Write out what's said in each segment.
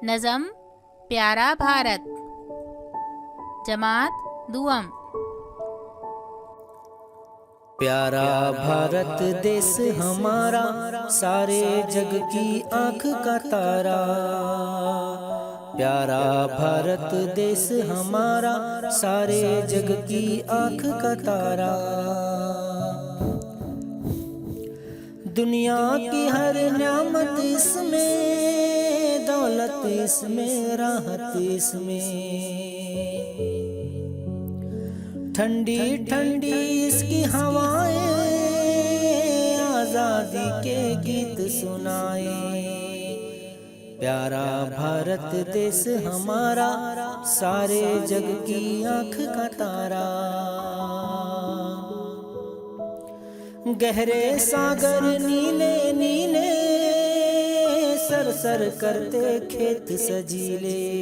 नज़म प्यारा भारत, जमात दुअम। प्यारा भारत देश हमारा, सारे जग की आँख का तारा। प्यारा भारत देश हमारा, सारे जग की आँख का तारा। दुनिया की हर न्यामत इसमें, दौलत इसमें, राहत इसमें। ठंडी ठंडी इसकी हवाएं, आजादी के गीत सुनाए। प्यारा भारत देश हमारा, सारे जग की आँख का तारा। गहरे सागर नीले नीले, सर सर करते खेत सजीले।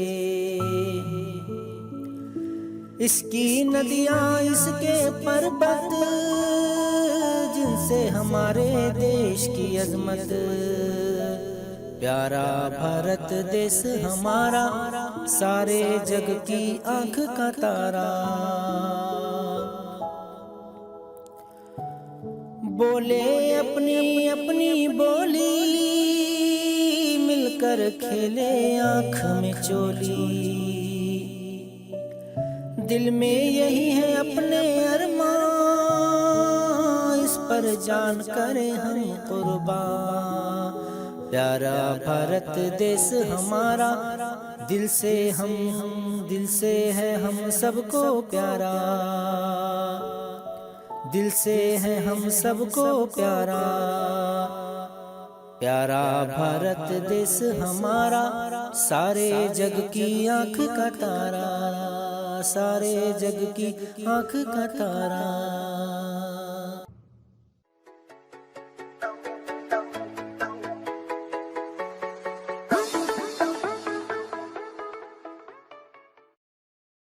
इसकी नदियाँ इसके पर्वत, जिनसे हमारे देश की अजमत। प्यारा भारत देश हमारा, सारे जग की आँख का तारा। बोले अपनी अपनी बोली, मिलकर खेले आँख में चोली। दिल में यही है अपने अरमां, इस पर जान करें हम कुर्बान। प्यारा भारत देश हमारा, दिल से दिल से है हम सबको प्यारा। दिल से है हम सबको प्यारा। प्यारा भारत देश हमारा, सारे जग की आँख का तारा। सारे जग की आँख का तारा।